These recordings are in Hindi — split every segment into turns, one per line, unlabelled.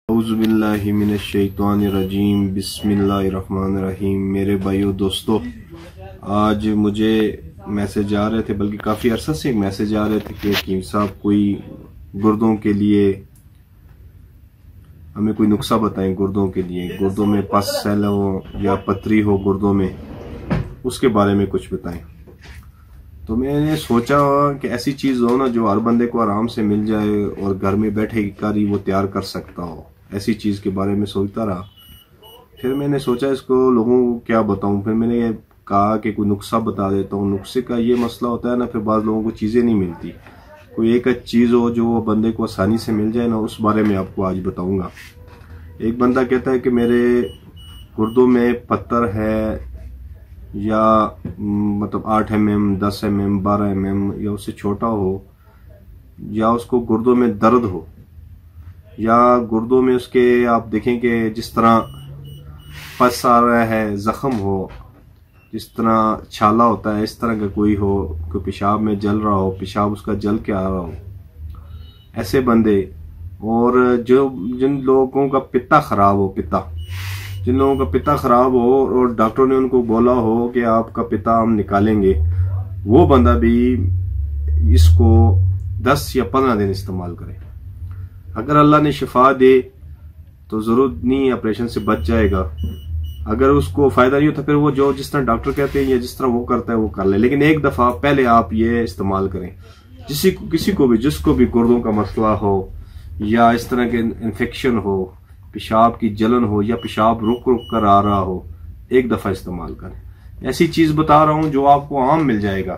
औज़ुबिल्लाहि मिनश्शैतानिर्रजीम बिस्मिल्लाहिर्रहमानिर्रहीम। मेरे भाइयों दोस्तों, आज मुझे मैसेज आ रहे थे, बल्कि काफ़ी अरसा से मैसेज आ रहे थे कि हकीम साहब कोई गुर्दों के लिए हमें कोई नुस्खा बताएं। गुर्दों के लिए, गुर्दों में पस सेल हो या पथरी हो गुर्दों में, उसके बारे में कुछ बताएं। तो मैंने सोचा कि ऐसी चीज़ हो ना जो हर बंदे को आराम से मिल जाए और घर में बैठे कर ही वो तैयार कर सकता हो। ऐसी चीज़ के बारे में सोचता रहा। फिर मैंने सोचा इसको लोगों को क्या बताऊं। फिर मैंने ये कहा कि कोई नुस्खा बता देता हूँ। नुस्खे का ये मसला होता है ना, फिर बाद लोगों को चीज़ें नहीं मिलती। कोई एक चीज़ हो जो बंदे को आसानी से मिल जाए ना, उस बारे में आपको आज बताऊंगा। एक बंदा कहता है कि मेरे गुर्दों में पत्थर है, या मतलब 8 mm, 10 mm, 12 mm या उससे छोटा हो, या उसको गुर्दों में दर्द हो, या गुर्दों में उसके आप देखें कि जिस तरह पस आ रहा है, जख्म हो, जिस तरह छाला होता है, इस तरह का कोई हो, कोई पेशाब में जल रहा हो, पेशाब उसका जल के आ रहा हो, ऐसे बंदे। और जिन लोगों का पित्ता खराब हो, जिन लोगों का पित्ता खराब हो और डॉक्टर ने उनको बोला हो कि आपका पित्ता हम निकालेंगे, वो बंदा भी इसको 10 या 15 दिन इस्तेमाल करे। अगर अल्लाह ने शिफा दे तो जरूरत नहीं, ऑपरेशन से बच जाएगा। अगर उसको फायदा नहीं होता, फिर वो जो जिस तरह डॉक्टर कहते हैं या जिस तरह वो करता है वो कर ले। लेकिन एक दफा पहले आप ये इस्तेमाल करें। किसी को भी, जिसको भी गुर्दों का मसला हो या इस तरह के इन्फेक्शन हो, पेशाब की जलन हो, या पेशाब रुक रुक कर आ रहा हो, एक दफा इस्तेमाल करें। ऐसी चीज बता रहा हूं जो आपको आम मिल जाएगा।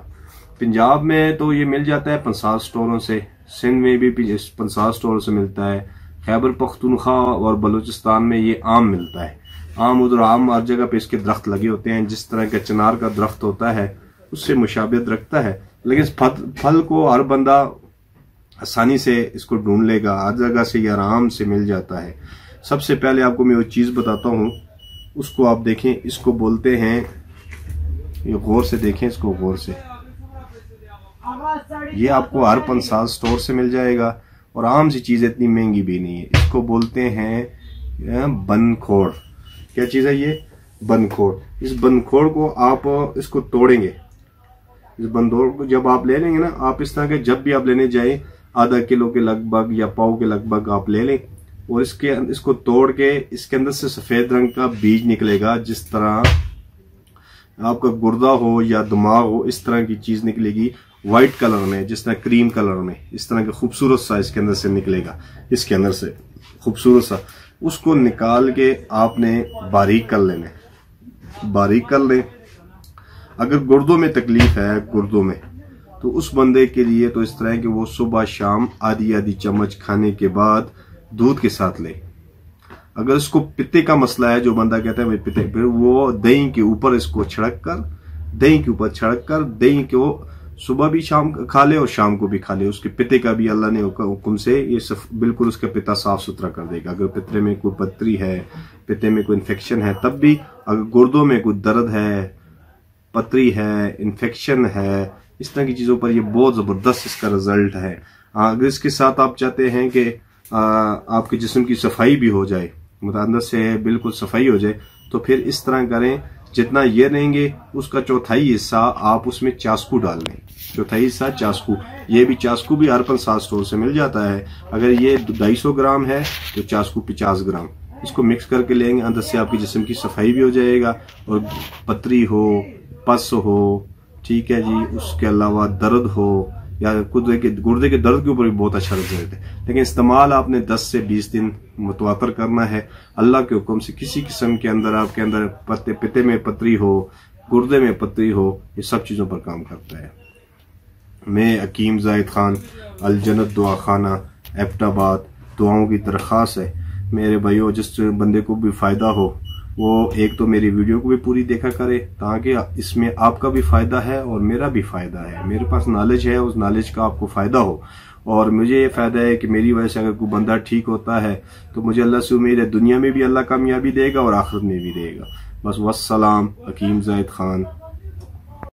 पंजाब में तो ये मिल जाता है 50 स्टोरों से, सिंध में भी 50 स्टोर से मिलता है, खैबर पख्तूनख्वा और बलूचिस्तान में ये आम मिलता है। आम उधर आम हर जगह पे इसके दरख्त लगे होते हैं। जिस तरह का चिनार का दरख्त होता है उससे मुशाबियत रखता है, लेकिन इस फल को हर बंदा आसानी से इसको ढूंढ लेगा। हर जगह से ये आराम से मिल जाता है। सबसे पहले आपको मैं वो चीज बताता हूँ, उसको आप देखें। इसको बोलते हैं, ये गौर से देखें, इसको गौर से। ये आपको हर 50 स्टोर से मिल जाएगा और आम सी चीज, इतनी महंगी भी नहीं है। इसको बोलते हैं बनखोड़। क्या चीज है ये? बनखोड़। इस बनखोड़ को आप इसको तोड़ेंगे। इस बनखोड़ को जब आप ले लेंगे ना, आप इस तरह के जब भी आप लेने जाए, आधा किलो के लगभग या पाव के लगभग आप ले लें, और इसको तोड़ के इसके अंदर से सफेद रंग का बीज निकलेगा। जिस तरह आपका गुर्दा हो या दिमाग हो, इस तरह की चीज निकलेगी व्हाइट कलर में, जिस तरह क्रीम कलर में, इस तरह का खूबसूरत सा इसके अंदर से निकलेगा। इसके अंदर से खूबसूरत सा, उसको निकाल के आपने बारीक कर लेना, बारीक कर ले। अगर गुर्दों में तकलीफ है, गुर्दों में, तो उस बंदे के लिए तो इस तरह कि वो सुबह शाम आधी आधी चम्मच खाने के बाद दूध के साथ ले। अगर इसको पित्ते का मसला है, जो बंदा कहता है पित्ते, फिर वो दही के ऊपर इसको छिड़क कर दही को सुबह भी शाम खा ले और शाम को भी खा ले। उसके पित्ते का भी अल्लाह ने हुक्म से ये बिल्कुल उसका पित्ता साफ सुथरा कर देगा। अगर पित्ते में कोई पथरी है, पित्ते में कोई इन्फेक्शन है, तब भी। अगर गुर्दों में कोई दर्द है, पथरी है, इन्फेक्शन है, इस तरह की चीजों पर ये बहुत जबरदस्त इसका रिजल्ट है। अगर इसके साथ आप चाहते हैं कि आपके जिस्म की सफाई भी हो जाए, मतलब अंदर से बिल्कुल सफाई हो जाए, तो फिर इस तरह करें। जितना ये लेंगे उसका चौथाई हिस्सा आप उसमें चास्कू डाल लें। चौथाई हिस्सा चास्कू। ये भी चास्कू भी हर 50 स्टोर से मिल जाता है। अगर ये 250 ग्राम है तो चास्कू 50 ग्राम। इसको मिक्स करके लेंगे, अंदर से आपके जिस्म की सफाई भी हो जाएगा। और पथरी हो, पस हो, ठीक है जी, उसके अलावा दर्द हो या गुर्दे के दर्द के ऊपर भी बहुत अच्छा रिजल्ट है। लेकिन इस्तेमाल आपने 10 से 20 दिन मुतवातर करना है। अल्लाह के हुक्म से किसी किस्म के अंदर आपके अंदर पित्ते में पथरी हो, गुर्दे में पथरी हो, ये सब चीजों पर काम करता है। मैं हकीम जाहिद खान, अल जन्नत दुआ खाना, एबटाबाद, दुआओं की दरख्वास्त है मेरे भाइयों, जिस बंदे को भी फायदा हो वो एक तो मेरी वीडियो को भी पूरी देखा करे, ताकि इसमें आपका भी फायदा है और मेरा भी फायदा है। मेरे पास नॉलेज है, उस नॉलेज का आपको फायदा हो, और मुझे ये फायदा है कि मेरी वजह से अगर कोई बंदा ठीक होता है तो मुझे अल्लाह से उम्मीद है दुनिया में भी अल्लाह कामयाबी देगा और आखिरत में भी देगा। बस वस्सलाम। हकीम जाहिद खान।